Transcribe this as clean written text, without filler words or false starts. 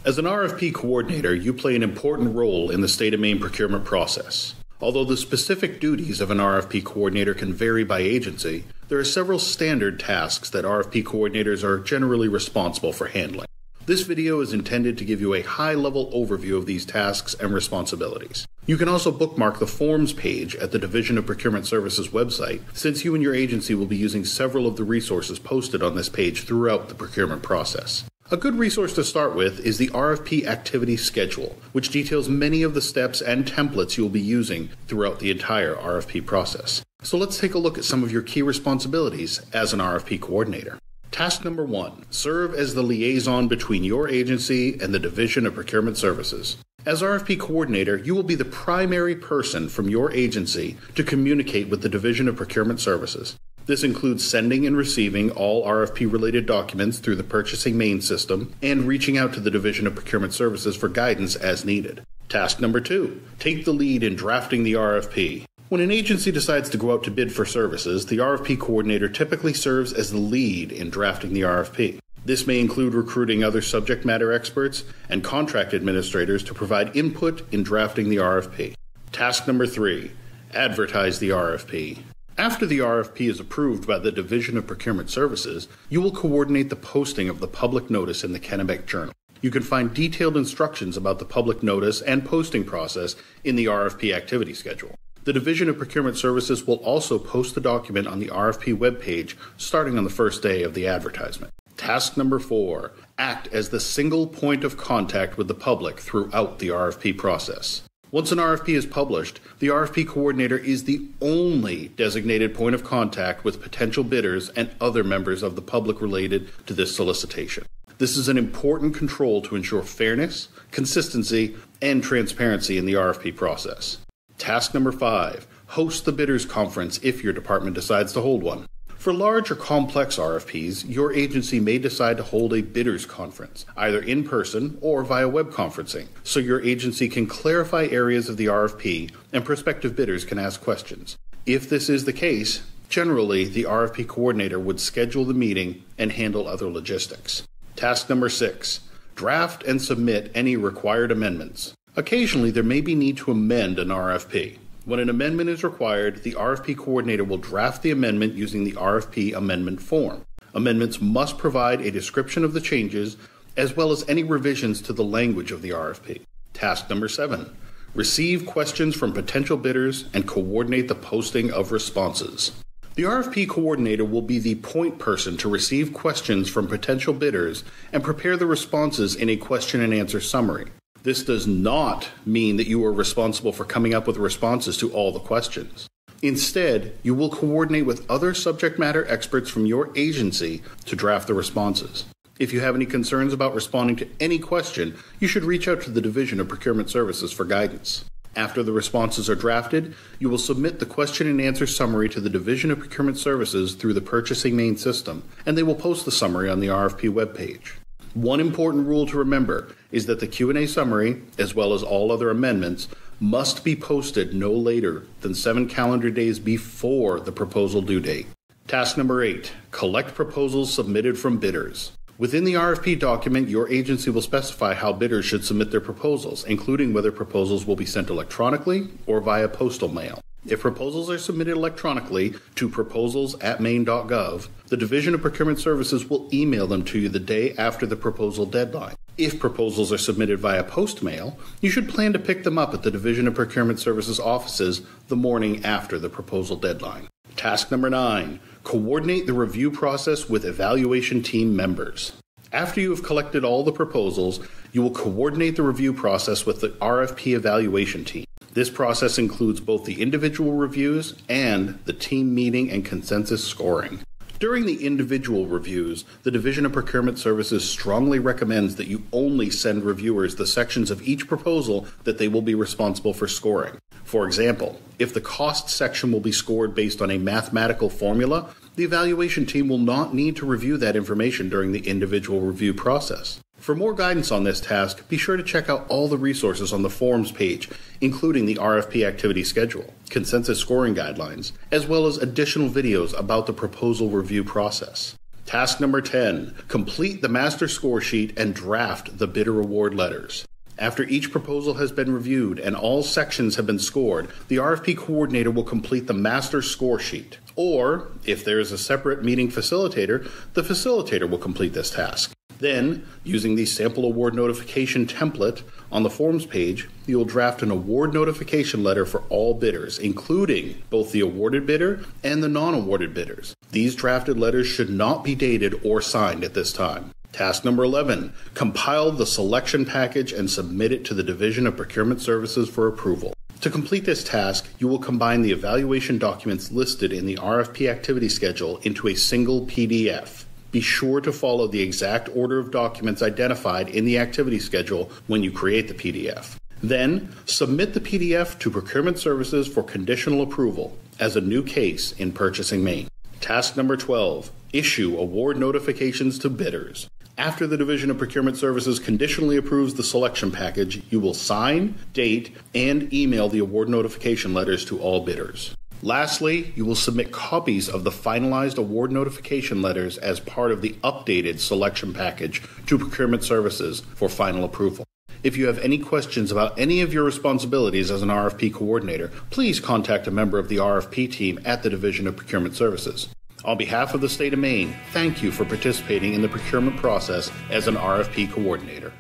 As an RFP coordinator, you play an important role in the State of Maine procurement process. Although the specific duties of an RFP coordinator can vary by agency, there are several standard tasks that RFP coordinators are generally responsible for handling. This video is intended to give you a high-level overview of these tasks and responsibilities. You can also bookmark the Forms page at the Division of Procurement Services website, since you and your agency will be using several of the resources posted on this page throughout the procurement process. A good resource to start with is the RFP Activity Schedule, which details many of the steps and templates you will be using throughout the entire RFP process. So let's take a look at some of your key responsibilities as an RFP coordinator. Task number 1. Serve as the liaison between your agency and the Division of Procurement Services. As RFP coordinator, you will be the primary person from your agency to communicate with the Division of Procurement Services. This includes sending and receiving all RFP-related documents through the Purchasing Maine system and reaching out to the Division of Procurement Services for guidance as needed. Task number 2. Take the lead in drafting the RFP. When an agency decides to go out to bid for services, the RFP coordinator typically serves as the lead in drafting the RFP. This may include recruiting other subject matter experts and contract administrators to provide input in drafting the RFP. Task number 3. Advertise the RFP. After the RFP is approved by the Division of Procurement Services, you will coordinate the posting of the public notice in the Kennebec Journal. You can find detailed instructions about the public notice and posting process in the RFP activity schedule. The Division of Procurement Services will also post the document on the RFP webpage starting on the first day of the advertisement. Task number 4. Act as the single point of contact with the public throughout the RFP process. Once an RFP is published, the RFP coordinator is the only designated point of contact with potential bidders and other members of the public related to this solicitation. This is an important control to ensure fairness, consistency, and transparency in the RFP process. Task number 5. Host the bidders conference if your department decides to hold one. For large or complex RFPs, your agency may decide to hold a bidders conference, either in person or via web conferencing, so your agency can clarify areas of the RFP and prospective bidders can ask questions. If this is the case, generally the RFP coordinator would schedule the meeting and handle other logistics. Task number 6. Draft and submit any required amendments. Occasionally, there may be need to amend an RFP. When an amendment is required, the RFP coordinator will draft the amendment using the RFP amendment form. Amendments must provide a description of the changes, as well as any revisions to the language of the RFP. Task number 7. Receive questions from potential bidders and coordinate the posting of responses. The RFP coordinator will be the point person to receive questions from potential bidders and prepare the responses in a question and answer summary. This does not mean that you are responsible for coming up with responses to all the questions. Instead, you will coordinate with other subject matter experts from your agency to draft the responses. If you have any concerns about responding to any question, you should reach out to the Division of Procurement Services for guidance. After the responses are drafted, you will submit the question and answer summary to the Division of Procurement Services through the Purchasing Maine system, and they will post the summary on the RFP webpage. One important rule to remember is that the Q&A summary, as well as all other amendments, must be posted no later than 7 calendar days before the proposal due date. Task number 8. Collect proposals submitted from bidders. Within the RFP document, your agency will specify how bidders should submit their proposals, including whether proposals will be sent electronically or via postal mail. If proposals are submitted electronically to proposals@maine.gov, the Division of Procurement Services will email them to you the day after the proposal deadline. If proposals are submitted via post mail, you should plan to pick them up at the Division of Procurement Services offices the morning after the proposal deadline. Task number 9. Coordinate the review process with evaluation team members. After you have collected all the proposals, you will coordinate the review process with the RFP evaluation team. This process includes both the individual reviews and the team meeting and consensus scoring. During the individual reviews, the Division of Procurement Services strongly recommends that you only send reviewers the sections of each proposal that they will be responsible for scoring. For example, if the cost section will be scored based on a mathematical formula, the evaluation team will not need to review that information during the individual review process. For more guidance on this task, be sure to check out all the resources on the Forms page, including the RFP activity schedule, consensus scoring guidelines, as well as additional videos about the proposal review process. Task number 10, complete the master score sheet and draft the bidder award letters. After each proposal has been reviewed and all sections have been scored, the RFP coordinator will complete the master score sheet. Or, if there is a separate meeting facilitator, the facilitator will complete this task. Then, using the sample award notification template on the forms page, you will draft an award notification letter for all bidders, including both the awarded bidder and the non-awarded bidders. These drafted letters should not be dated or signed at this time. Task number 11, compile the selection package and submit it to the Division of Procurement Services for approval. To complete this task, you will combine the evaluation documents listed in the RFP activity schedule into a single PDF. Be sure to follow the exact order of documents identified in the activity schedule when you create the PDF. Then, submit the PDF to Procurement Services for conditional approval as a new case in Purchasing Maine. Task number 12, issue award notifications to bidders. After the Division of Procurement Services conditionally approves the selection package, you will sign, date, and email the award notification letters to all bidders. Lastly, you will submit copies of the finalized award notification letters as part of the updated selection package to Procurement Services for final approval. If you have any questions about any of your responsibilities as an RFP coordinator, please contact a member of the RFP team at the Division of Procurement Services. On behalf of the State of Maine, thank you for participating in the procurement process as an RFP coordinator.